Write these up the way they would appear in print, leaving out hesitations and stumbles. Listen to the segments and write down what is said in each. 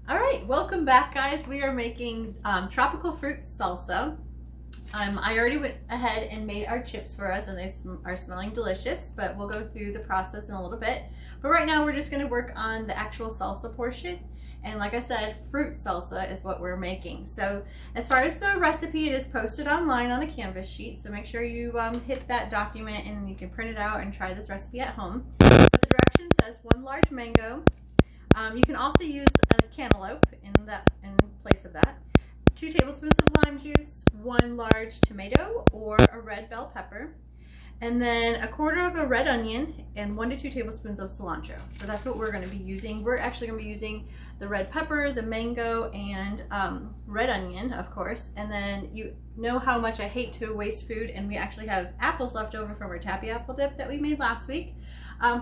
All right, welcome back, guys. We are making tropical fruit salsa. I already went ahead and made our chips for us, and they are smelling delicious, but we'll go through the process in a little bit. But right now, we're just going to work on the actual salsa portion. And like I said, fruit salsa is what we're making. So as far as the recipe, it is posted online on the Canvas sheet. So make sure you hit that document and you can print it out and try this recipe at home. But the direction says 1 large mango. You can also use a cantaloupe in place of that. 2 tablespoons of lime juice, 1 large tomato or a red bell pepper, and then 1/4 of a red onion and 1 to 2 tablespoons of cilantro. So that's what we're going to be using. We're actually going to be using the red pepper, the mango, and red onion, of course. And then you know how much I hate to waste food, and we actually have apples left over from our tappy apple dip that we made last week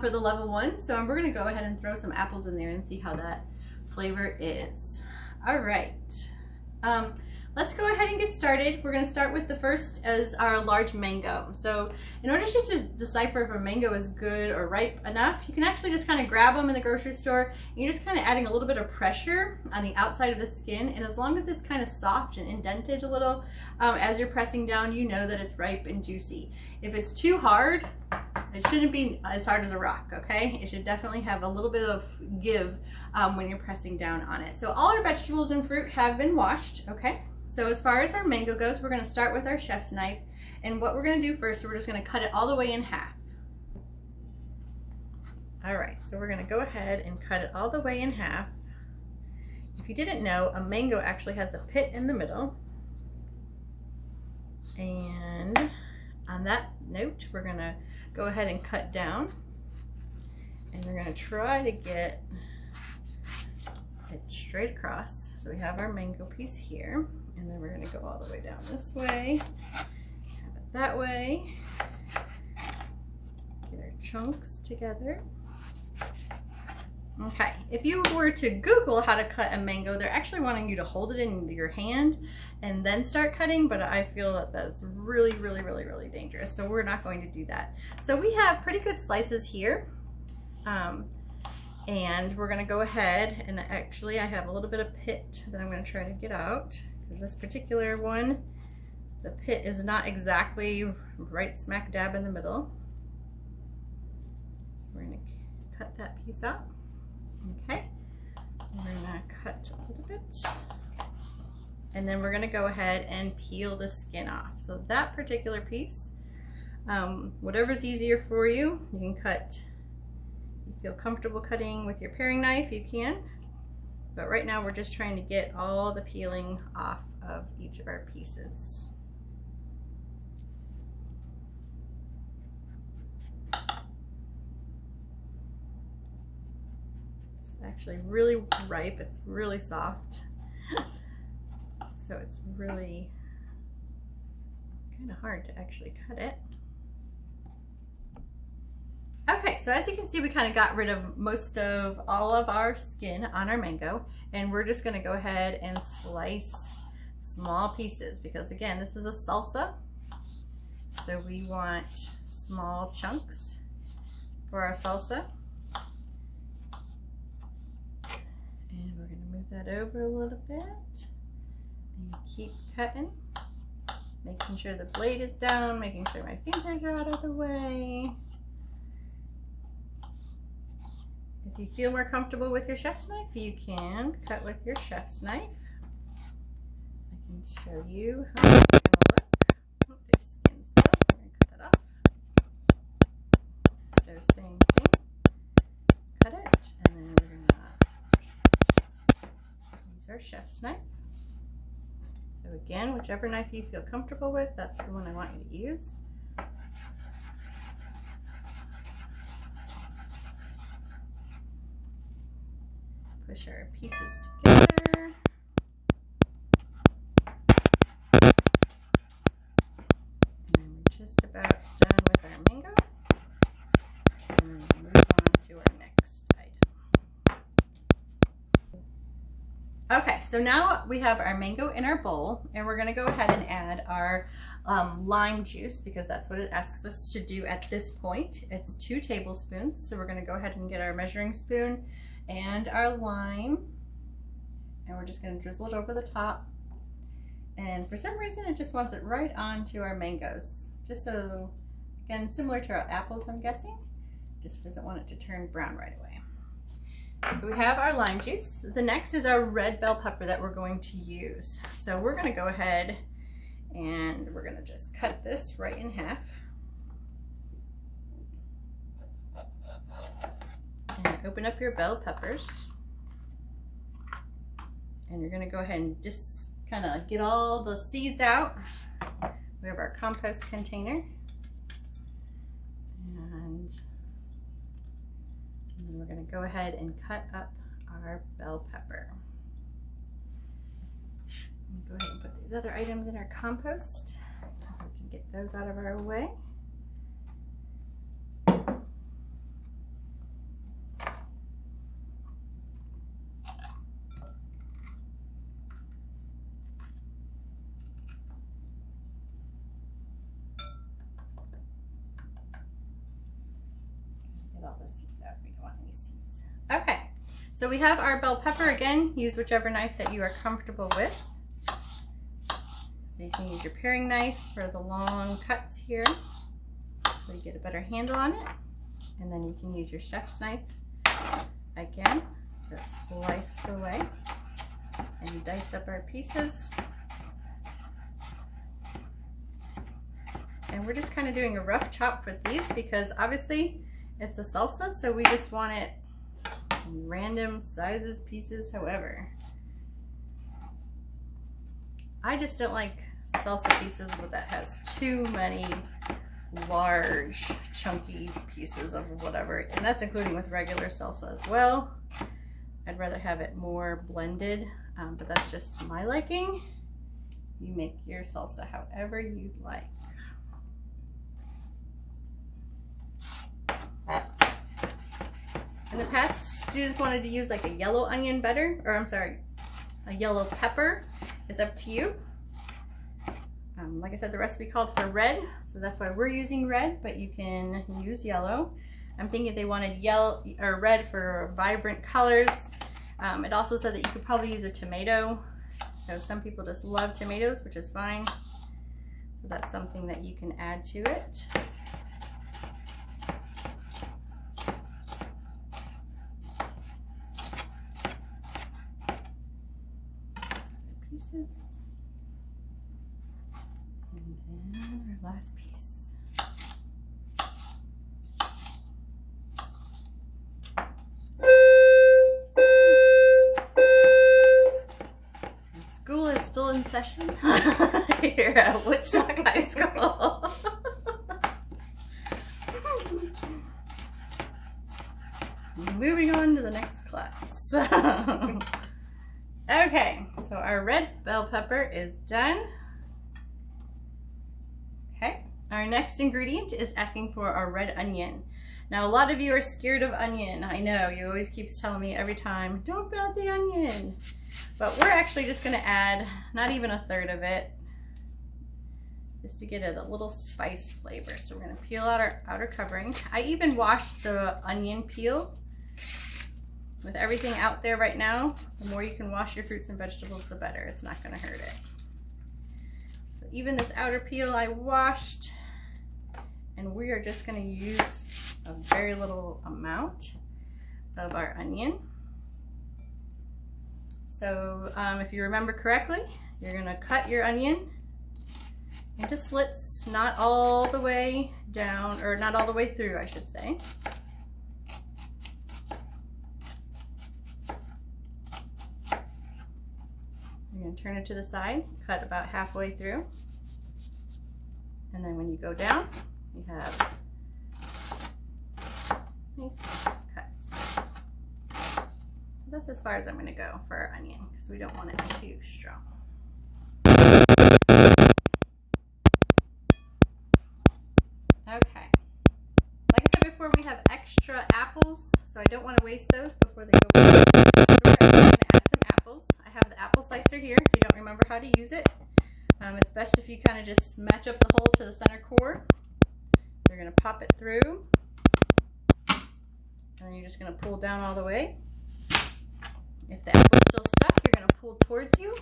for the level 1. So we're going to go ahead and throw some apples in there and see how that flavor is. All right. Let's go ahead and get started. We're going to start with the first as our large mango. So in order to decipher if a mango is good or ripe enough, you can actually just kind of grab them in the grocery store, and you're just kind of adding a little bit of pressure on the outside of the skin, and as long as it's kind of soft and indented a little as you're pressing down, you know that it's ripe and juicy. If it's too hard, it shouldn't be as hard as a rock, okay? It should definitely have a little bit of give when you're pressing down on it. So all our vegetables and fruit have been washed, okay? So as far as our mango goes, we're going to start with our chef's knife. And what we're going to do first, we're just going to cut it all the way in half. All right, so we're going to go ahead and cut it all the way in half. If you didn't know, a mango actually has a pit in the middle. And on that note, we're going to go ahead and cut down. And we're going to try to get it straight across. So we have our mango piece here. And then we're going to go all the way down this way, have it that way, get our chunks together. Okay, if you were to Google how to cut a mango, they're actually wanting you to hold it in your hand and then start cutting, but I feel that that's really, really, really, really dangerous. So we're not going to do that. So we have pretty good slices here. And we're going to go ahead and actually I have a little bit of pit that I'm going to try to get out. This particular one, the pit is not exactly right smack dab in the middle. We're going to cut that piece out. Okay, we're going to cut a little bit, and then we're going to go ahead and peel the skin off. So that particular piece, whatever's easier for you, you can cut. If you feel comfortable cutting with your paring knife, you can. But right now we're just trying to get all the peeling off of each of our pieces. It's actually really ripe, it's really soft. So it's really kind of hard to actually cut it. Okay, so as you can see, we kind of got rid of most of all of our skin on our mango, and we're just going to go ahead and slice small pieces because, again, this is a salsa, so we want small chunks for our salsa. And we're going to move that over a little bit and keep cutting, making sure the blade is down, making sure my fingers are out of the way. If you feel more comfortable with your chef's knife, you can cut with your chef's knife. I can show you how it's going to look. Oh, there's skin still. We're going to cut that off. So same thing. Cut it, and then we're going to use our chef's knife. So again, whichever knife you feel comfortable with, that's the one I want you to use. Push our pieces together. And we're just about done with our mango. And then we'll move on to our next item. Okay, so now we have our mango in our bowl, and we're going to go ahead and add our lime juice because that's what it asks us to do at this point. It's 2 tablespoons, so we're going to go ahead and get our measuring spoon and our lime. we're just going to drizzle it over the top. And for some reason, it just wants it right onto our mangoes. Just so, again, similar to our apples, I'm guessing. Just doesn't want it to turn brown right away. So we have our lime juice. The next is our red bell pepper that we're going to use. So we're going to go ahead and we're going to just cut this right in half. And open up your bell peppers. And you're going to go ahead and just kind of get all the seeds out. We have our compost container. And then we're going to go ahead and cut up our bell pepper. Go ahead and put these other items in our compost. We can get those out of our way. Get all the seeds out. We don't want any seeds. Okay, so we have our bell pepper. Again, use whichever knife that you are comfortable with. So you can use your paring knife for the long cuts here, so you get a better handle on it. And then you can use your chef's knife again to slice away and dice up our pieces. And we're just kind of doing a rough chop for these because obviously it's a salsa, so we just want it in random sizes, pieces, however. I just don't like salsa pieces that has too many large chunky pieces of whatever, and that's including with regular salsa as well. I'd rather have it more blended, but that's just my liking. You make your salsa however you'd like. In the past, students wanted to use like a yellow onion better, or I'm sorry, a yellow pepper. It's up to you. Like I said, the recipe called for red, so that's why we're using red, but you can use yellow. I'm thinking if they wanted yellow or red for vibrant colors. It also said that you could probably use a tomato. So some people just love tomatoes, which is fine. So that's something that you can add to it. Pieces. And then our last piece. School is still in session here at Woodstock High School. Moving on to the next class. Okay, so our red bell pepper is done. Okay, our next ingredient is asking for our red onion. Now, a lot of you are scared of onion. I know, you always keep telling me every time, don't put out the onion. But we're actually just gonna add not even a third of it, just to get it a little spice flavor. So we're gonna peel out our outer covering. I even washed the onion peel. With everything out there right now, the more you can wash your fruits and vegetables, the better. It's not gonna hurt it. So even this outer peel I washed, and we are just gonna use a very little amount of our onion. So if you remember correctly, you're gonna cut your onion into slits, not all the way down, or not all the way through, I should say. You're going to turn it to the side, cut about halfway through, and then when you go down, you have nice cuts. So that's as far as I'm going to go for our onion because we don't want it too strong. Okay. Like I said before, we have extra apples, so I don't want to waste those before they go bad. So we're going to add some apples. I have the apple slicer here if you don't remember how to use it. It's best if you kind of just match up the hole to the center core. You're going to pop it through, and then you're just going to pull down all the way. If the apple's still stuck, you're going to pull pulled towards you.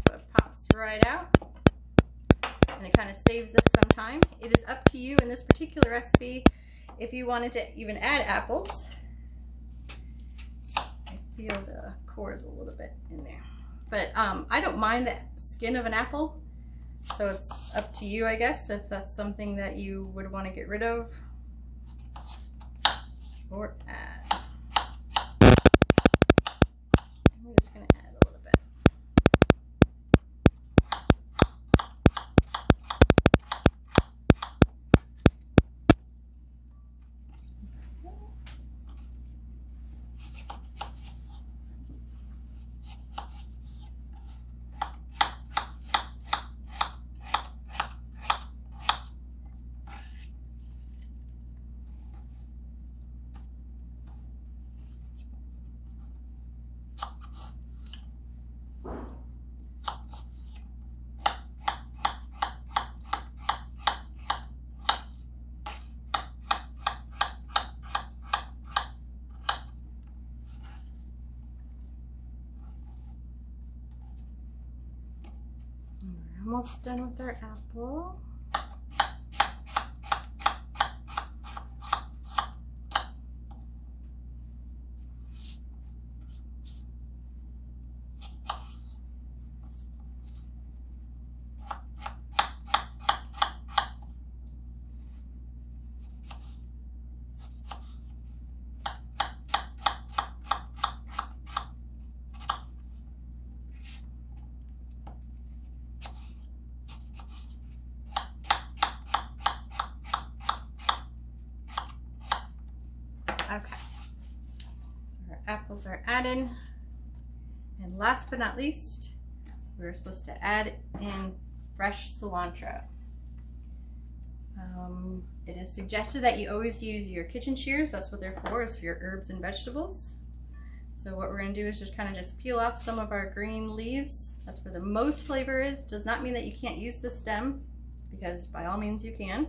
So it pops right out. And it kind of saves us some time. It is up to you in this particular recipe if you wanted to even add apples. I feel the cores a little bit in there. But I don't mind the skin of an apple. So it's up to you, I guess, if that's something that you would want to get rid of or add. I'm just going to add a little bit. We're almost done with our apple. Okay, so our apples are added. And last but not least, we're supposed to add in fresh cilantro. It is suggested that you always use your kitchen shears. That's what they're for, is for your herbs and vegetables. So what we're gonna do is just kind of just peel off some of our green leaves. That's where the most flavor is. Does not mean that you can't use the stem, because by all means you can.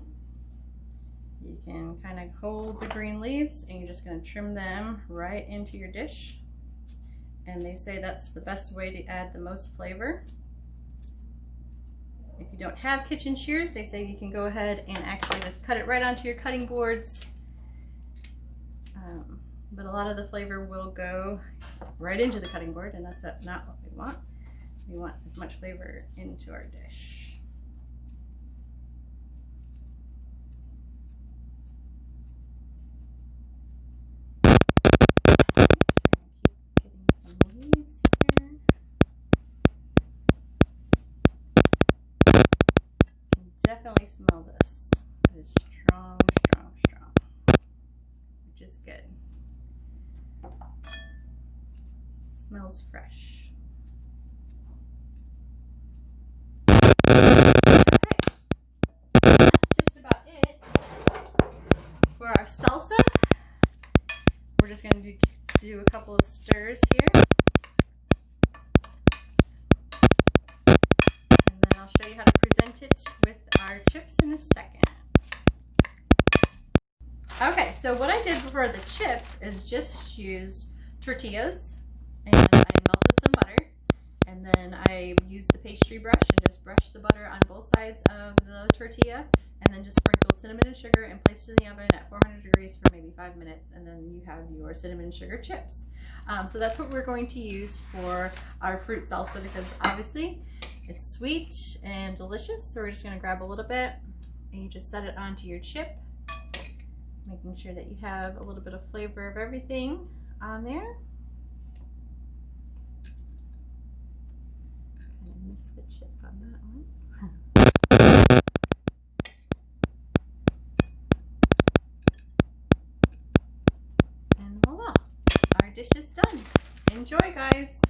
You can kind of hold the green leaves and you're just going to trim them right into your dish. And they say that's the best way to add the most flavor. If you don't have kitchen shears, they say you can go ahead and actually just cut it right onto your cutting boards. But a lot of the flavor will go right into the cutting board, and that's not what we want. We want as much flavor into our dish. Definitely smell this. It is strong, strong, strong, which is good. Smells fresh. Okay, that's just about it for our salsa. We're just going to do a couple of stirs here. And then I'll show you how to present it with our chips in a second. Okay, so what I did for the chips is just used tortillas, and I melted some butter, and then I used the pastry brush and just brushed the butter on both sides of the tortilla, and then just sprinkled cinnamon and sugar and placed it in the oven at 400 degrees for maybe 5 minutes, and then you have your cinnamon and sugar chips. So that's what we're going to use for our fruit salsa, because obviously it's sweet and delicious. So we're just going to grab a little bit and you just set it onto your chip, making sure that you have a little bit of flavor of everything on there. I missed the chip on that one. And voila, our dish is done. Enjoy, guys.